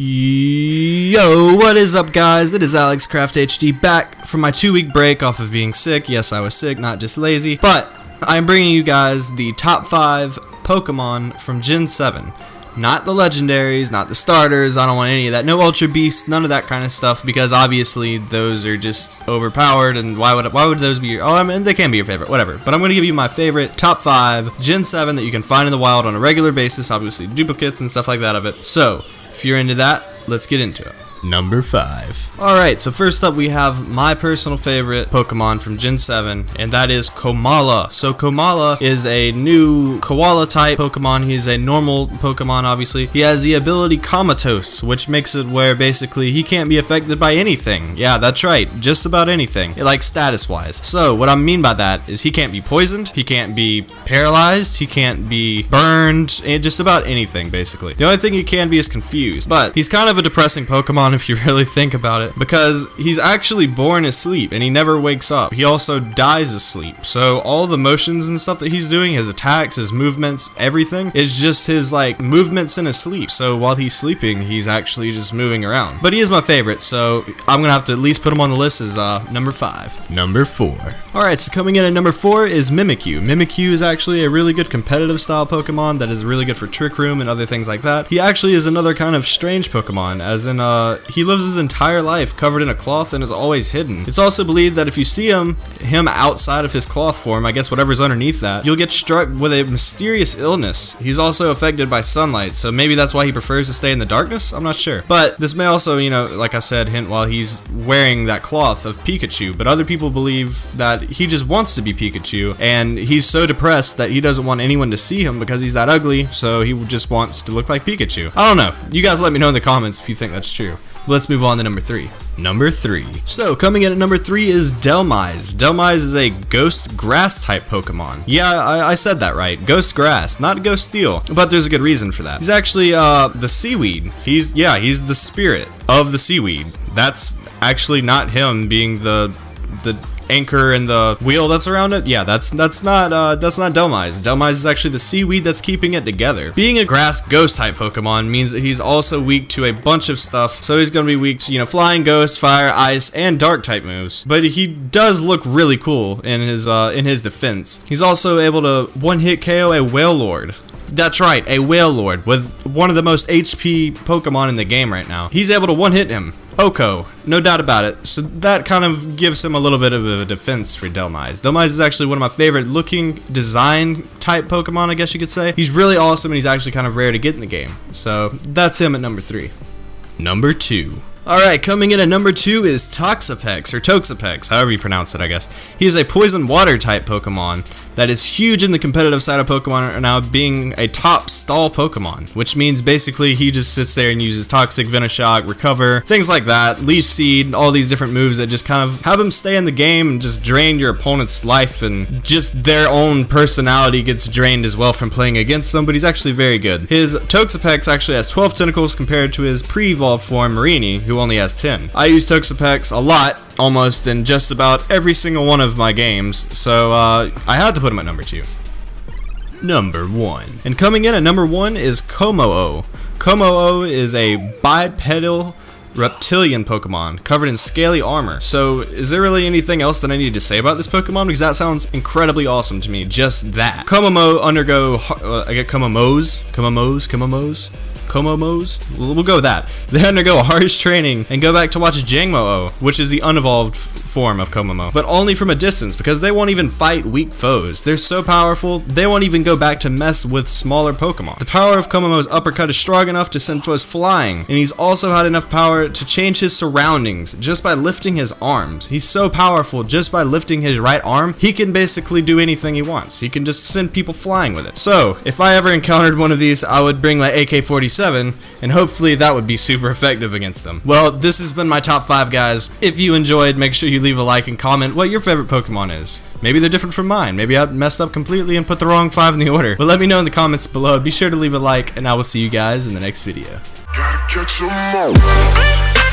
Yo, what is up, guys? It is AlexCraftHD back from my 2-week break off of being sick. Yes, I was sick, not just lazy. But I'm bringing you guys the top 5 Pokemon from Gen 7. Not the legendaries, not the starters. I don't want any of that. No Ultra Beasts, none of that kind of stuff, because obviously those are just overpowered. And why would those be your? Oh, I mean, they can be your favorite, whatever. But I'm going to give you my favorite top 5 Gen 7 that you can find in the wild on a regular basis. Obviously, duplicates and stuff like that of it. So if you're into that, let's get into it. Number 5. Alright, so first up we have my personal favorite Pokemon from Gen 7, and that is Kamala. So Kamala is a new koala type Pokemon. He's a normal Pokemon, obviously. He has the ability Comatose, which makes it where basically he can't be affected by anything. Yeah, that's right, just about anything, like status-wise. So what I mean by that is he can't be poisoned, he can't be paralyzed, he can't be burned, and just about anything, basically. The only thing he can be is confused, but he's kind of a depressing Pokemon if you really think about it, because he's actually born asleep and he never wakes up. He also dies asleep, so all the motions and stuff that he's doing, his attacks, his movements, everything is just his like movements in his sleep. So while he's sleeping, he's actually just moving around. But he is my favorite, so I'm gonna have to at least put him on the list as number 5. Number 4. Alright, so coming in at number 4 is Mimikyu. Mimikyu is actually a really good competitive style Pokemon that is really good for Trick Room and other things like that. He actually is another kind of strange Pokemon, as in he lives his entire life covered in a cloth and is always hidden. It's also believed that if you see him outside of his cloth form, I guess whatever's underneath that, you'll get struck with a mysterious illness. He's also affected by sunlight, so maybe that's why he prefers to stay in the darkness? I'm not sure. But this may also, you know, like I said, hint while he's wearing that cloth of Pikachu, but other people believe that he just wants to be Pikachu, and he's so depressed that he doesn't want anyone to see him because he's that ugly, so he just wants to look like Pikachu. I don't know. You guys let me know in the comments if you think that's true. Let's move on to number 3. Number 3. So coming in at number 3 is Mais. Mais is a ghost grass type Pokemon. Yeah, I said that right. Ghost grass, not ghost steel. But there's a good reason for that. He's actually the seaweed. He's the spirit of the seaweed. That's actually not him being the anchor and the wheel that's around it. Yeah, that's not Delmise. Delmise is actually the seaweed that's keeping it together. Being a grass ghost type Pokemon means that he's also weak to a bunch of stuff. So he's gonna be weak to, you know, flying, ghost, fire, ice, and dark type moves. But he does look really cool in his defense. He's also able to one-hit KO a Wailord. That's right, a Wailord with one of the most HP Pokemon in the game right now. He's able to one-hit him. Oko, no doubt about it. So that kind of gives him a little bit of a defense for Delmise. Delmise is actually one of my favorite looking design type Pokemon, I guess you could say. He's really awesome and he's actually kind of rare to get in the game. So that's him at number 3. Number 2. Alright, coming in at number 2 is Toxapex, or Toxapex, however you pronounce it, I guess. He is a poison water type Pokemon that is huge in the competitive side of Pokemon right now, being a top stall Pokemon, which means basically he just sits there and uses Toxic, Venoshock, Recover, things like that, Leech Seed, all these different moves that just kind of have him stay in the game and just drain your opponent's life, and just their own personality gets drained as well from playing against them, but he's actually very good. His Toxapex actually has 12 tentacles compared to his pre-evolved form, Marini, who only has 10. I use Toxapex a lot, almost in just about every single one of my games, so I had to put him at number 2. Number 1. And coming in at number 1 is Comamos. Comamos is a bipedal reptilian Pokemon covered in scaly armor. So is there really anything else that I need to say about this Pokemon? Because that sounds incredibly awesome to me, just that. Comamos undergo, I get Comamos? We'll go with that. They undergo harsh training and go back to watch Jangmo-o, which is the unevolved form of Comamos, but only from a distance because they won't even fight weak foes. They're so powerful, they won't even go back to mess with smaller Pokemon. The power of Comamos' uppercut is strong enough to send foes flying, and he's also had enough power to change his surroundings just by lifting his arms. He's so powerful, just by lifting his right arm, he can basically do anything he wants. He can just send people flying with it. So, if I ever encountered one of these, I would bring my AK-47, and hopefully that would be super effective against them. Well, this has been my top 5, guys. If you enjoyed, make sure you leave a like and comment what your favorite Pokemon is. Maybe they're different from mine. Maybe I messed up completely and put the wrong 5 in the order. But let me know in the comments below. Be sure to leave a like, and I will see you guys in the next video. Gotta catch 'em all.